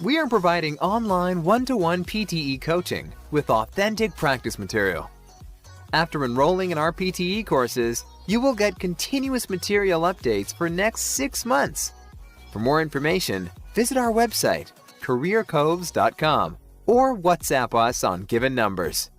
We are providing online one-to-one PTE coaching with authentic practice material. After enrolling in our PTE courses, you will get continuous material updates for next 6 months. For more information, visit our website, careercoves.com, or WhatsApp us on given numbers.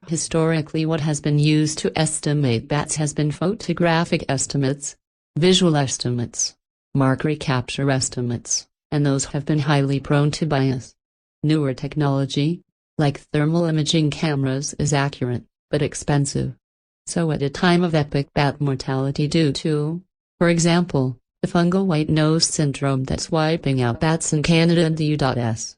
Historically, what has been used to estimate bats has been photographic estimates, visual estimates, mark recapture estimates, and those have been highly prone to bias. Newer technology, like thermal imaging cameras, is accurate, but expensive. So at a time of epic bat mortality due to, for example, the fungal white nose syndrome that's wiping out bats in Canada and the U.S.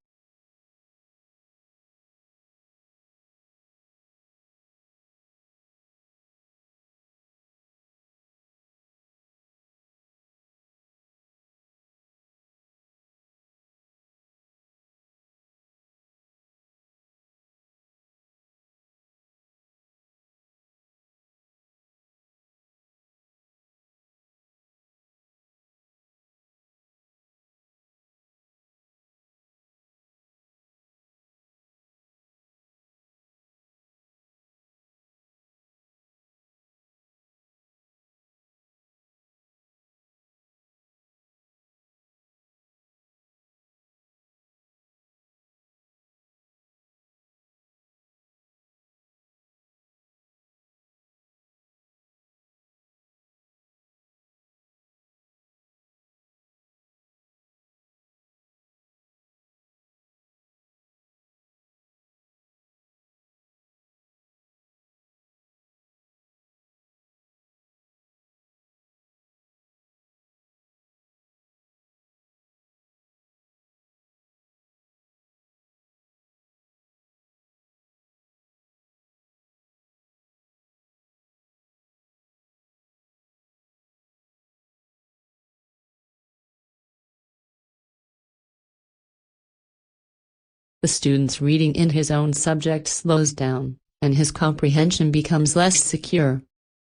The student's reading in his own subject slows down, and his comprehension becomes less secure.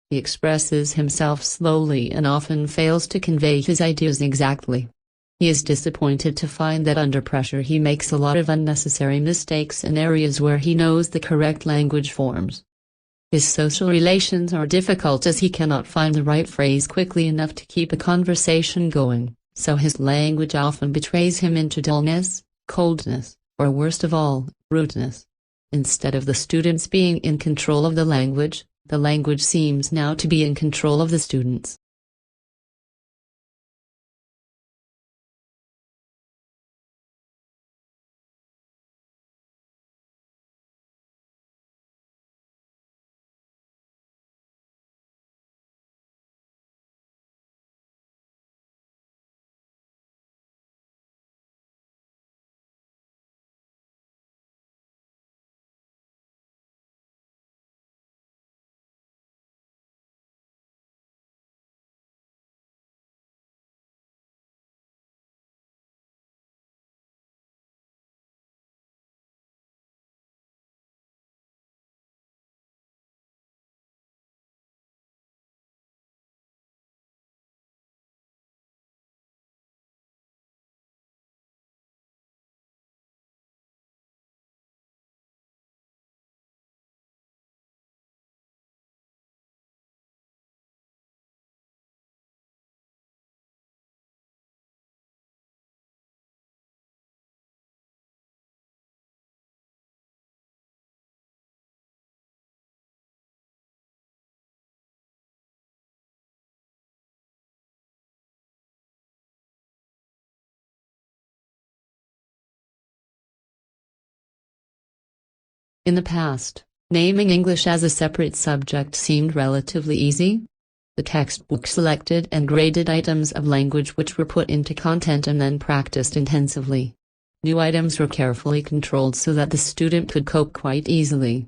He expresses himself slowly and often fails to convey his ideas exactly. He is disappointed to find that under pressure he makes a lot of unnecessary mistakes in areas where he knows the correct language forms. His social relations are difficult as he cannot find the right phrase quickly enough to keep a conversation going, so his language often betrays him into dullness, coldness, or worst of all, rudeness. Instead of the students being in control of the language seems now to be in control of the students. In the past, naming English as a separate subject seemed relatively easy. The textbook selected and graded items of language which were put into content and then practiced intensively. New items were carefully controlled so that the student could cope quite easily.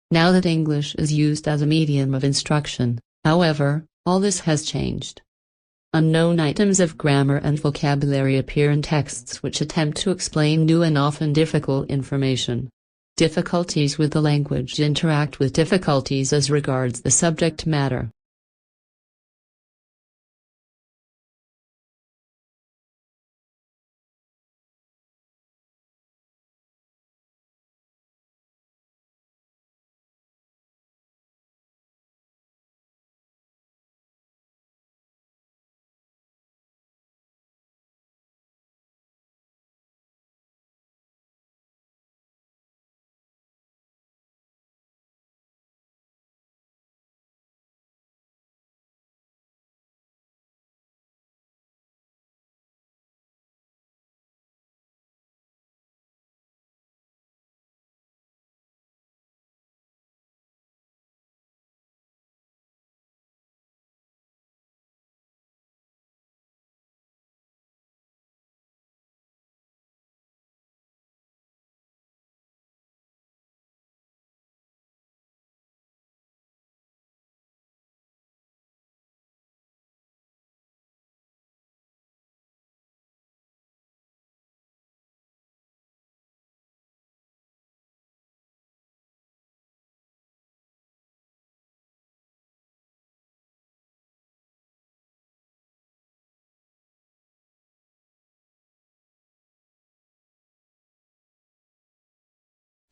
Now that English is used as a medium of instruction, however, all this has changed. Unknown items of grammar and vocabulary appear in texts which attempt to explain new and often difficult information. Difficulties with the language interact with difficulties as regards the subject matter.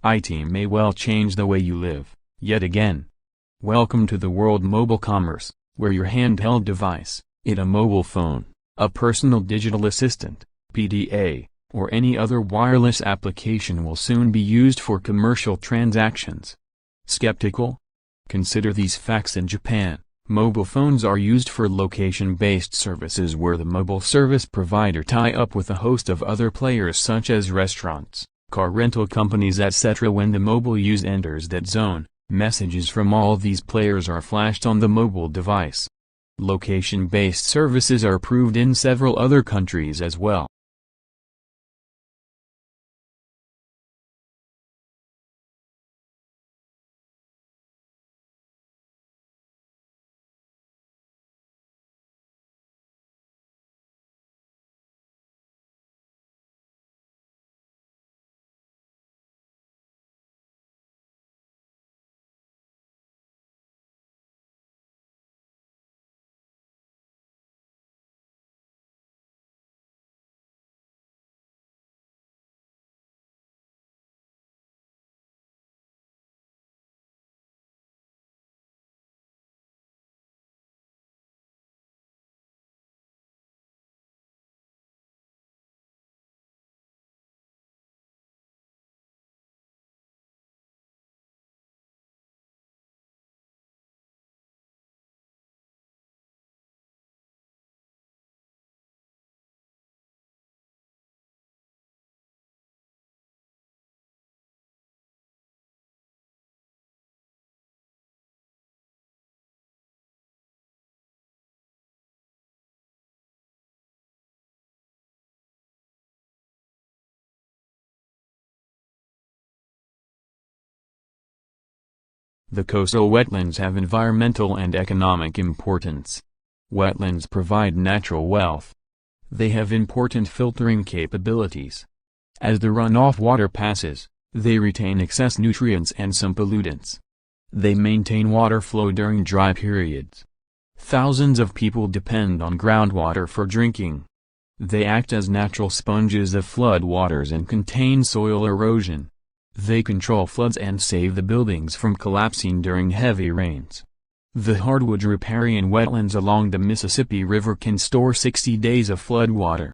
IT may well change the way you live, yet again. Welcome to the world mobile commerce, where your handheld device, a mobile phone, a personal digital assistant, PTE, or any other wireless application will soon be used for commercial transactions. Skeptical? Consider these facts. In Japan, mobile phones are used for location-based services where the mobile service provider tie up with a host of other players such as restaurants, car rental companies, etc. When the mobile use enters that zone, messages from all these players are flashed on the mobile device. Location-based services are approved in several other countries as well. The coastal wetlands have environmental and economic importance. Wetlands provide natural wealth. They have important filtering capabilities. As the runoff water passes, they retain excess nutrients and some pollutants. They maintain water flow during dry periods. Thousands of people depend on groundwater for drinking. They act as natural sponges of flood waters and contain soil erosion. They control floods and save the buildings from collapsing during heavy rains. The hardwood riparian wetlands along the Mississippi River can store 60 days of flood water.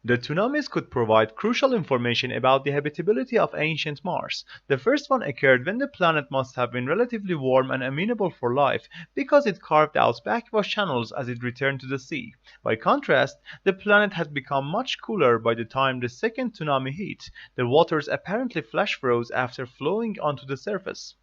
The tsunamis could provide crucial information about the habitability of ancient Mars. The first one occurred when the planet must have been relatively warm and amenable for life because it carved out backwash channels as it returned to the sea. By contrast, the planet had become much cooler by the time the second tsunami hit. The waters apparently flash froze after flowing onto the surface.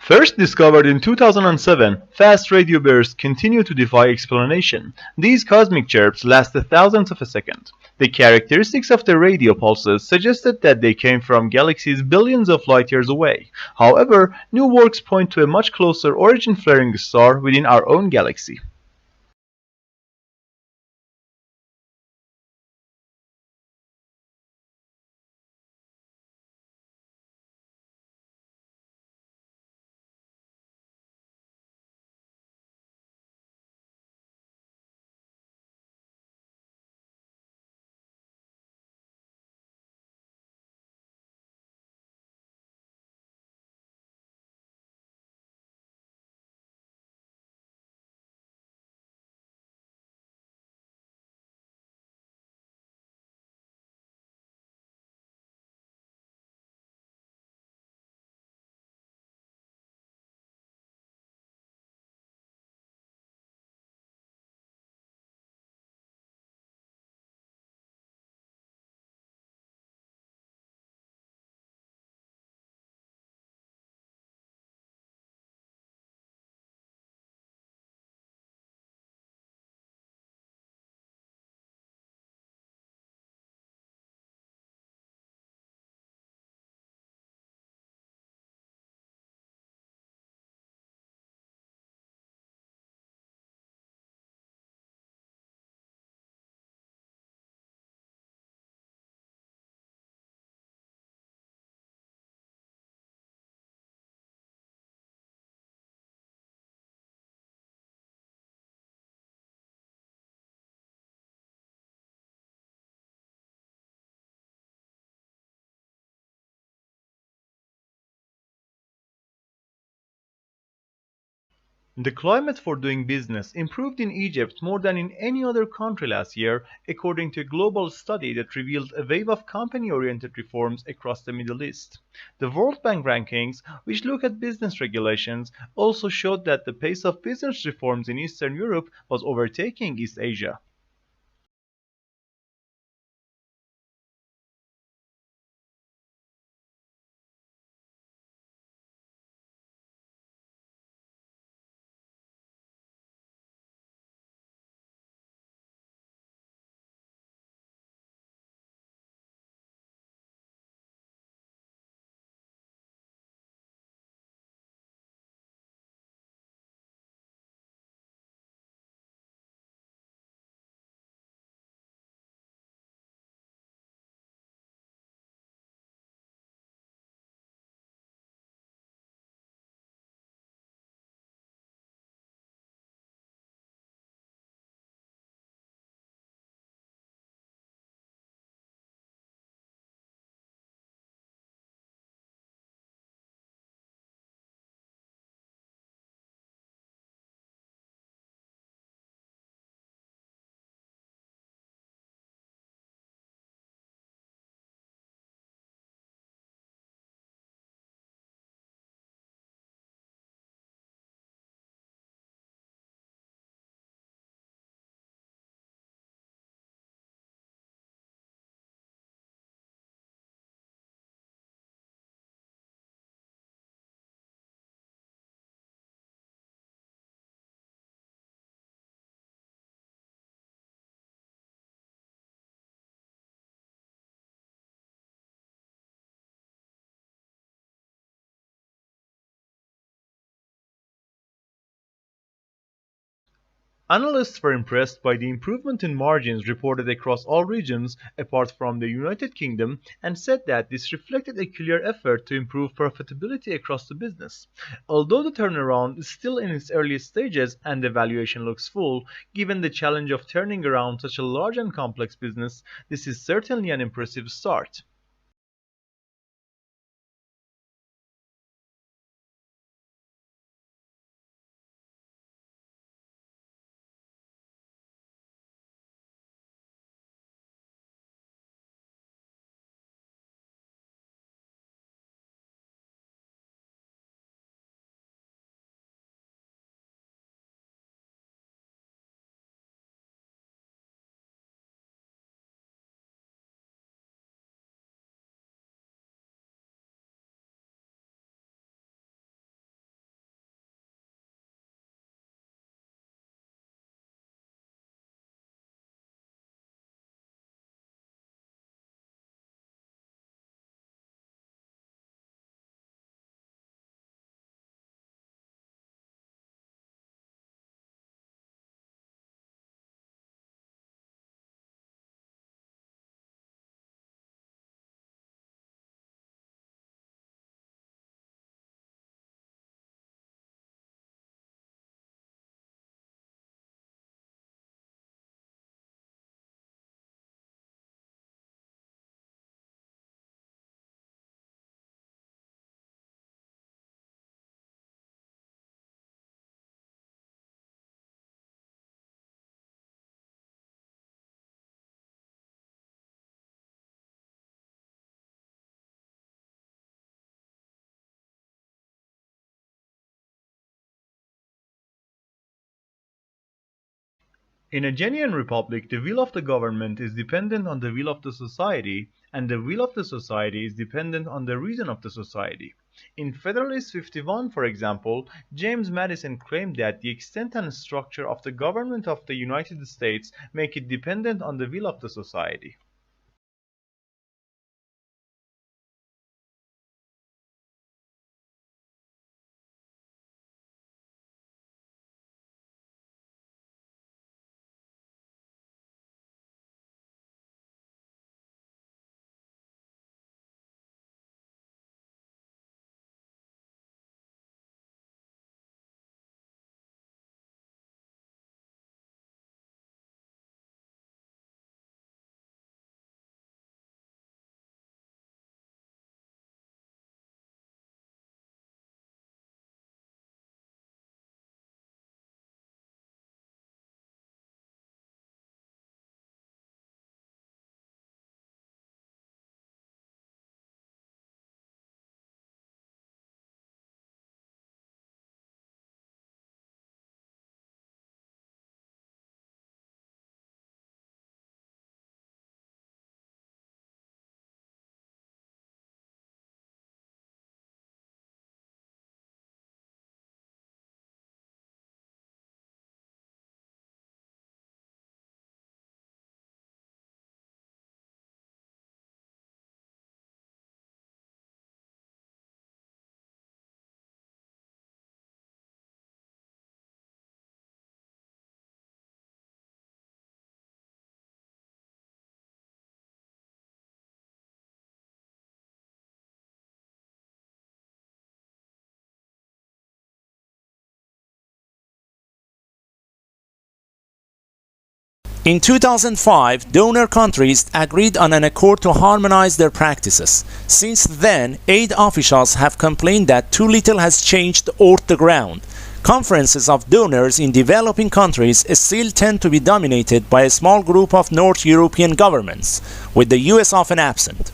First discovered in 2007, fast radio bursts continue to defy explanation. These cosmic chirps lasted thousands of a second. The characteristics of the radio pulses suggested that they came from galaxies billions of light years away. However, new works point to a much closer origin-flaring star within our own galaxy. The climate for doing business improved in Egypt more than in any other country last year, according to a global study that revealed a wave of company-oriented reforms across the Middle East. The World Bank rankings, which look at business regulations, also showed that the pace of business reforms in Eastern Europe was overtaking East Asia. Analysts were impressed by the improvement in margins reported across all regions apart from the United Kingdom and said that this reflected a clear effort to improve profitability across the business. Although the turnaround is still in its early stages and the valuation looks full, given the challenge of turning around such a large and complex business, this is certainly an impressive start. In a genuine republic, the will of the government is dependent on the will of the society, and the will of the society is dependent on the reason of the society. In Federalist 51, for example, James Madison claimed that the extent and structure of the government of the United States make it dependent on the will of the society. In 2005, donor countries agreed on an accord to harmonize their practices. Since then, aid officials have complained that too little has changed off the ground. Conferences of donors in developing countries still tend to be dominated by a small group of North European governments, with the US often absent.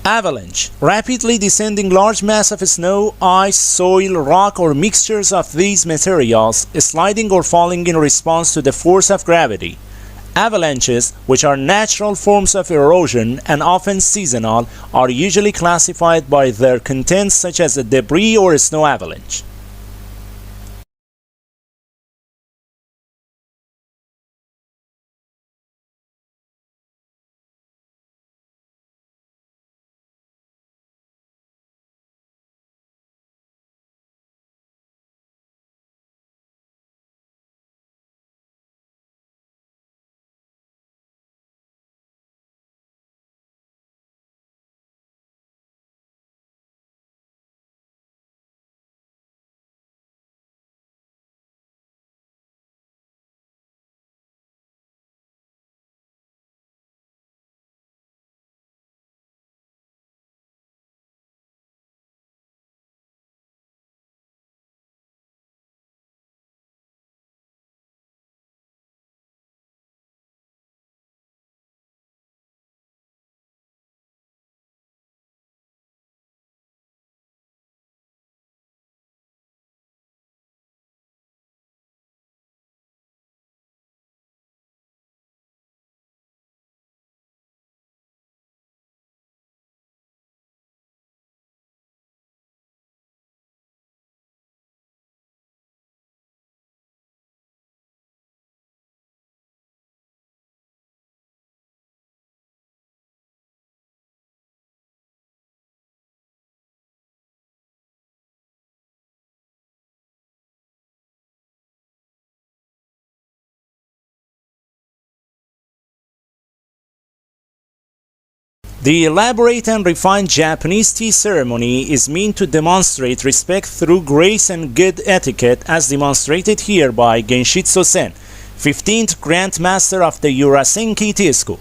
Avalanche. Rapidly descending large mass of snow, ice, soil, rock, or mixtures of these materials, sliding or falling in response to the force of gravity. Avalanches, which are natural forms of erosion and often seasonal, are usually classified by their contents such as a debris or a snow avalanche. The elaborate and refined Japanese tea ceremony is meant to demonstrate respect through grace and good etiquette as demonstrated here by Genshitsu Sen, 15th Grand Master of the Urasenki Tea School.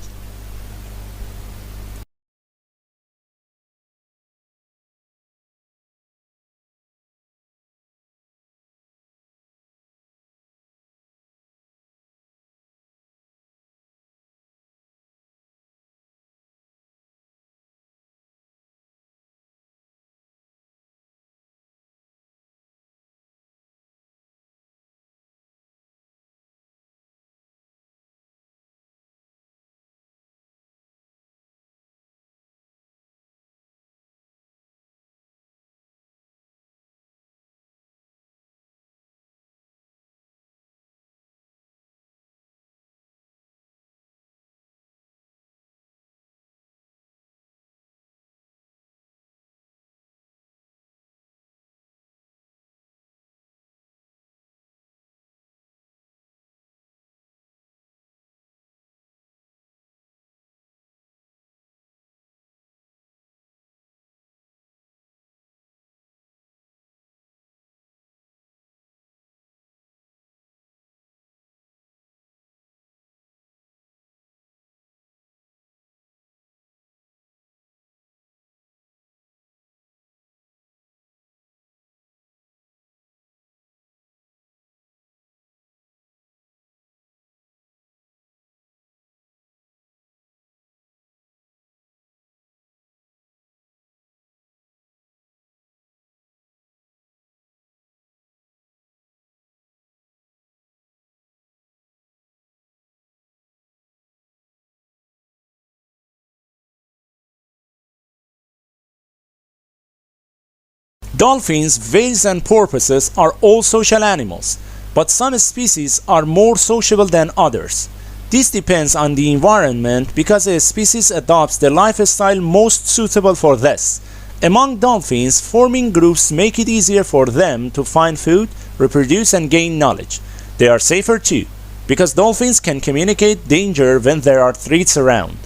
Dolphins, whales, and porpoises are all social animals, but some species are more sociable than others. This depends on the environment because a species adopts the lifestyle most suitable for this. Among dolphins, forming groups make it easier for them to find food, reproduce, and gain knowledge. They are safer too, because dolphins can communicate danger when there are threats around.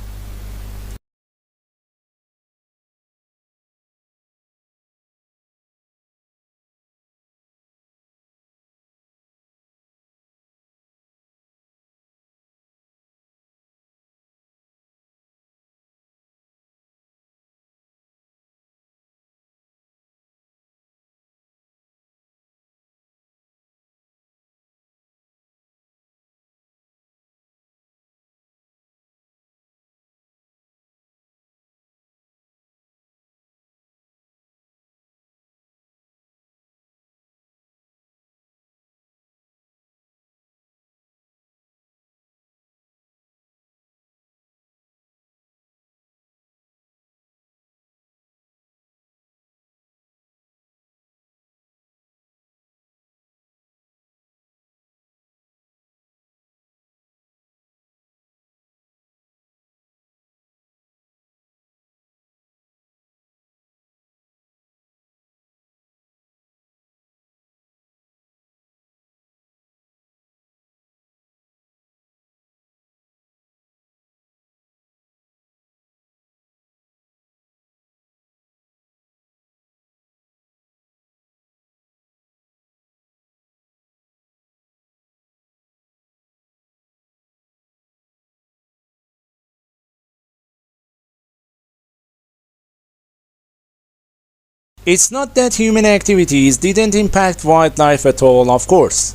It's not that human activities didn't impact wildlife at all, of course.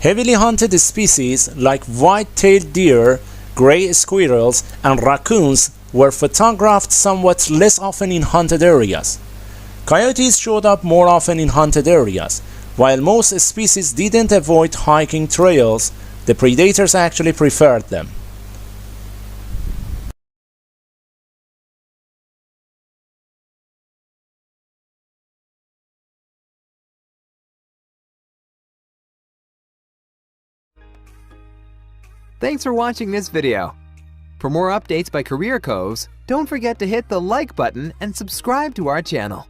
Heavily hunted species like white-tailed deer, gray squirrels, and raccoons were photographed somewhat less often in hunted areas. Coyotes showed up more often in hunted areas. While most species didn't avoid hiking trails, the predators actually preferred them. Thanks for watching this video. For more updates by Career Coves, don't forget to hit the like button and subscribe to our channel.